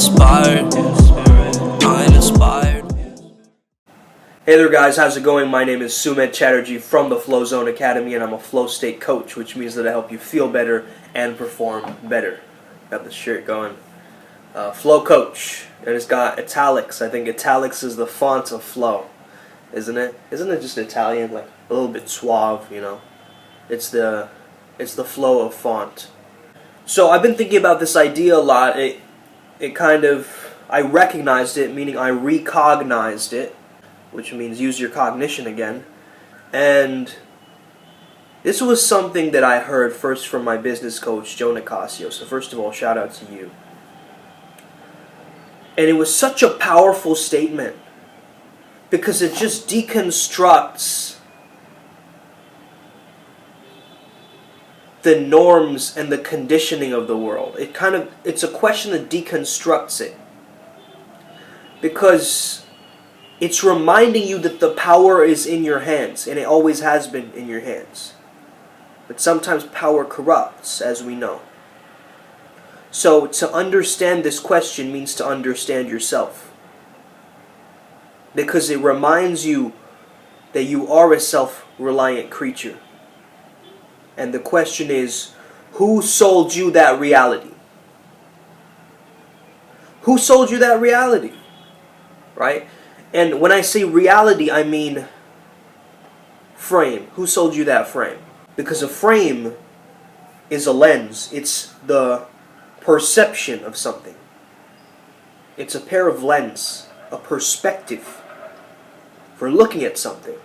inspired. I'm inspired. Hey there guys, how's it going? My name is Sumit Chatterjee from the Flow Zone Academy, and I'm a flow state coach, which means that I help you feel better and perform better. Got the shirt going. Flow Coach, and it's got italics. I think italics is the font of flow, isn't it? Isn't it just Italian, like a little bit suave, you know? It's the flow of font. So I've been thinking about this idea a lot. I recognized it, meaning I recognized it, which means use your cognition again. And this was something that I heard first from my business coach, Joe Nicasio. So first of all, shout out to you. And it was such a powerful statement because it just deconstructs the norms and the conditioning of the world. It's a question that deconstructs it. Because it's reminding you that the power is in your hands, and it always has been in your hands. But sometimes power corrupts, as we know. So to understand this question means to understand yourself. Because it reminds you that you are a self-reliant creature. And the question is, who sold you that reality? Who sold you that reality? Right? And when I say reality, I mean frame. Who sold you that frame? Because a frame is a lens. It's the perception of something. It's a pair of lenses, a perspective for looking at something.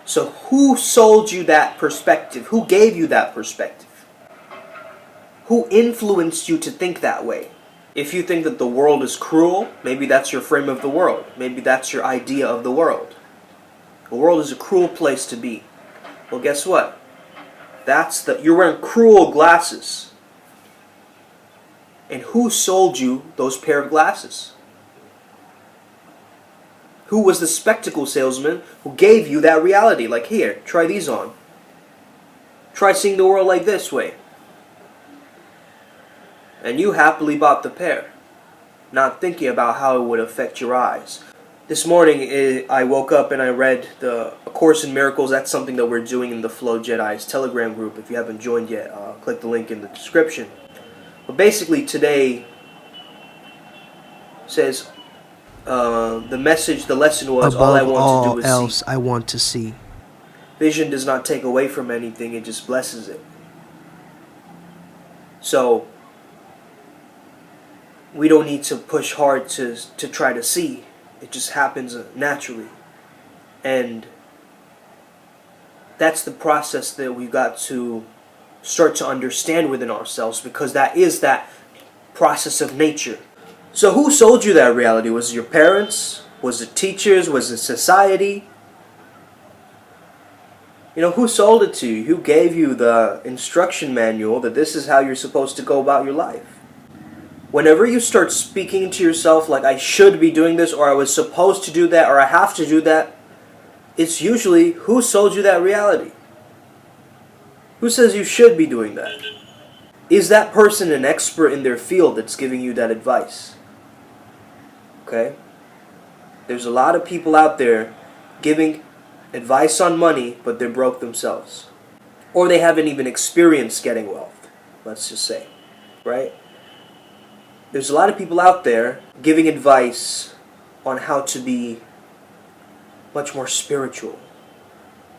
So who sold you that perspective? Who gave you that perspective? Who influenced you to think that way? If you think that the world is cruel, maybe that's your frame of the world. Maybe that's your idea of the world. The world is a cruel place to be. Well, guess what? You're wearing cruel glasses. And who sold you those pair of glasses? Who was the spectacle salesman who gave you that reality? Like, here, try these on. Try seeing the world like this way. And you happily bought the pair, not thinking about how it would affect your eyes. This morning, I woke up and I read A Course in Miracles. That's something that we're doing in the Flow Jedi's Telegram group. If you haven't joined yet, click the link in the description. But basically today says, the lesson was, Above all I want to do all is else, see. I want to see. Vision does not take away from anything, it just blesses it. So, we don't need to push hard to try to see. It just happens naturally. And that's the process that we've got to start to understand within ourselves, because that is that process of nature. So who sold you that reality? Was it your parents? Was it teachers? Was it society? You know, who sold it to you? Who gave you the instruction manual that this is how you're supposed to go about your life? Whenever you start speaking to yourself like, I should be doing this, or I was supposed to do that, or I have to do that, it's usually who sold you that reality? Who says you should be doing that? Is that person an expert in their field that's giving you that advice? Okay? There's a lot of people out there giving advice on money, but they're broke themselves. Or they haven't even experienced getting wealth, let's just say. Right? There's a lot of people out there giving advice on how to be much more spiritual.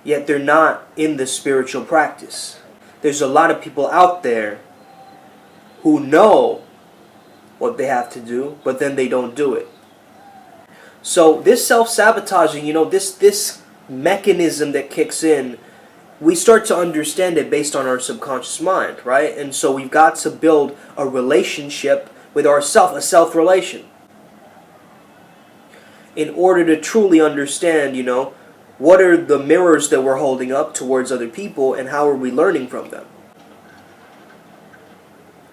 Yet they're not in the spiritual practice. There's a lot of people out there who know what they have to do, but then they don't do it. So this self-sabotaging, this mechanism that kicks in, we start to understand it based on our subconscious mind, right? And so we've got to build a relationship with ourself, a self-relation, in order to truly understand, what are the mirrors that we're holding up towards other people, and how are we learning from them?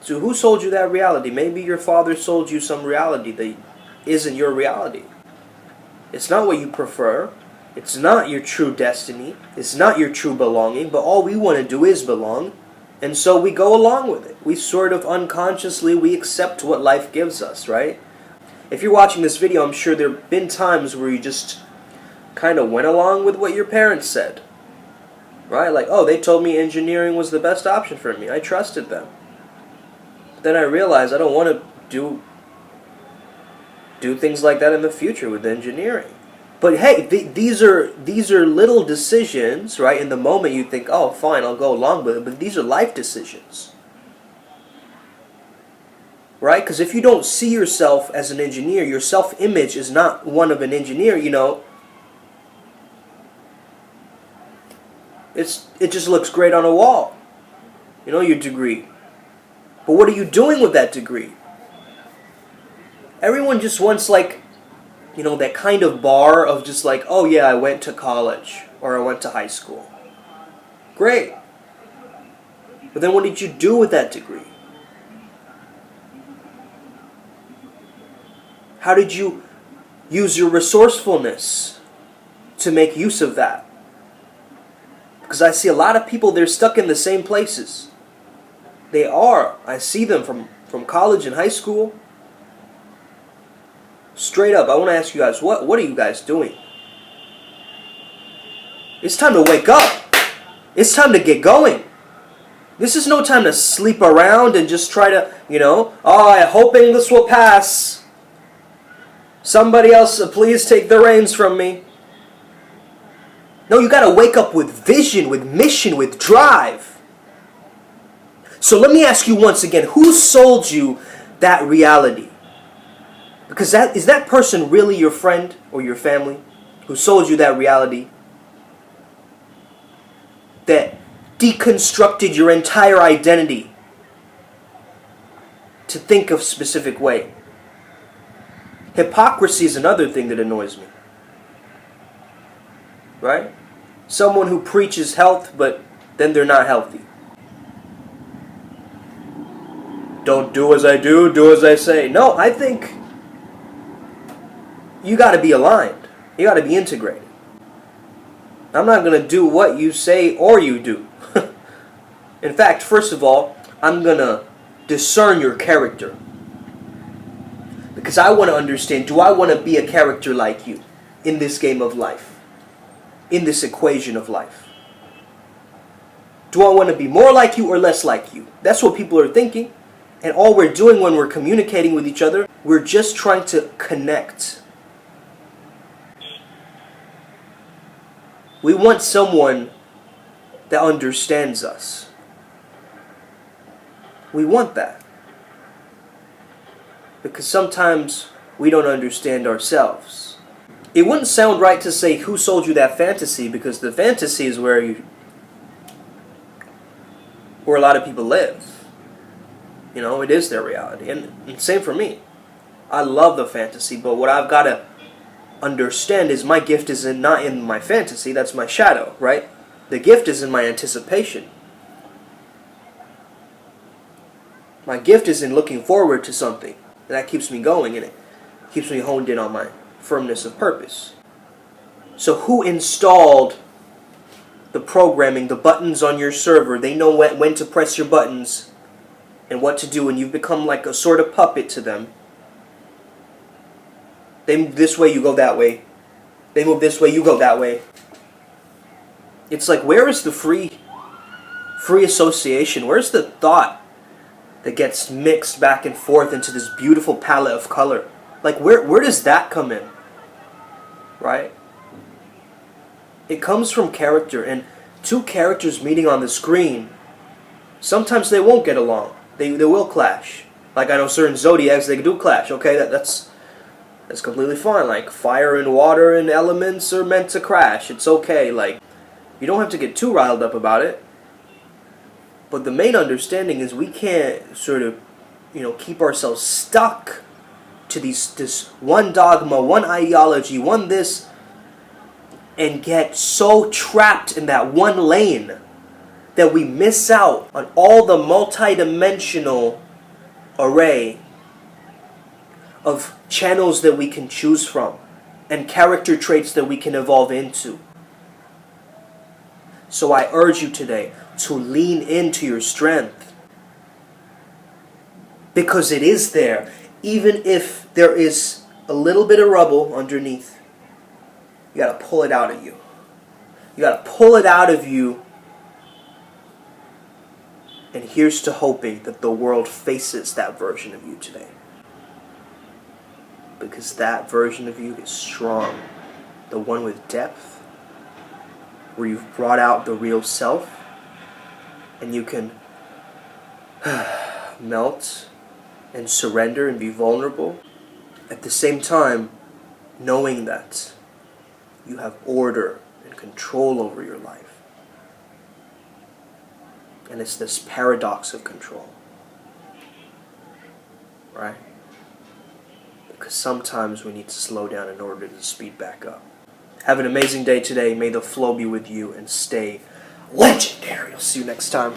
So who sold you that reality? Maybe your father sold you some reality that isn't your reality. It's not what you prefer. It's not your true destiny. It's not your true belonging. But all we want to do is belong. And so we go along with it. We sort of unconsciously, we accept what life gives us, right? If you're watching this video, I'm sure there have been times where you just kind of went along with what your parents said. Right? Like, oh, they told me engineering was the best option for me. I trusted them. But then I realized I don't want to do things like that in the future with engineering. But hey, these are little decisions, right? In the moment you think, oh, fine, I'll go along with it. But these are life decisions. Right? Because if you don't see yourself as an engineer, your self-image is not one of an engineer, it just looks great on a wall. Your degree. But what are you doing with that degree? Everyone just wants that kind of bar of just like, oh yeah, I went to college or I went to high school. Great. But then what did you do with that degree? How did you use your resourcefulness to make use of that? Because I see a lot of people, they're stuck in the same places. They are. I see them from college and high school. Straight up, I want to ask you guys, what are you guys doing? It's time to wake up. It's time to get going. This is no time to sleep around and just try to, oh, I hope English will pass. Somebody else, please take the reins from me. No, you got to wake up with vision, with mission, with drive. So let me ask you once again, who sold you that reality? Because is that person really your friend or your family who sold you that reality? That deconstructed your entire identity to think a specific way. Hypocrisy is another thing that annoys me. Right? Someone who preaches health, but then they're not healthy. Don't do as I do as I say. No, I think you got to be aligned. You got to be integrated. I'm not going to do what you say or you do. In fact, first of all, I'm going to discern your character. Because I want to understand, do I want to be a character like you in this game of life? In this equation of life? Do I want to be more like you or less like you? That's what people are thinking. And all we're doing when we're communicating with each other, we're just trying to connect. We want someone that understands us. We want that. Because sometimes we don't understand ourselves. It wouldn't sound right to say who sold you that fantasy, because the fantasy is where a lot of people live. It is their reality. And same for me. I love the fantasy, but what I've got to understand is my gift is not in my fantasy, that's my shadow, right? The gift is in my anticipation. My gift is in looking forward to something. That keeps me going, and it keeps me honed in on my firmness of purpose. So who installed the programming, the buttons on your server? They know when to press your buttons and what to do, and you've become like a sort of puppet to them. They move this way, you go that way. They move this way, you go that way. It's like, where is the free association? Where's the thought that gets mixed back and forth into this beautiful palette of color? Like, where does that come in? Right? It comes from character, and two characters meeting on the screen, sometimes they won't get along. They will clash. Like, I know certain zodiacs, they do clash. Okay, that's completely fine. Like, fire and water and elements are meant to crash. It's okay. Like, you don't have to get too riled up about it. But the main understanding is we can't sort of, keep ourselves stuck to this one dogma, one ideology, one this, and get so trapped in that one lane that we miss out on all the multi-dimensional array of channels that we can choose from and character traits that we can evolve into. So I urge you today, to lean into your strength. Because it is there. Even if there is a little bit of rubble underneath, you gotta pull it out of you. You gotta pull it out of you. And here's to hoping that the world faces that version of you today. Because that version of you is strong. The one with depth, where you've brought out the real self, and you can melt and surrender and be vulnerable. At the same time, knowing that you have order and control over your life. And it's this paradox of control. Right? Because sometimes we need to slow down in order to speed back up. Have an amazing day today. May the flow be with you and stay legendary. I'll see you next time.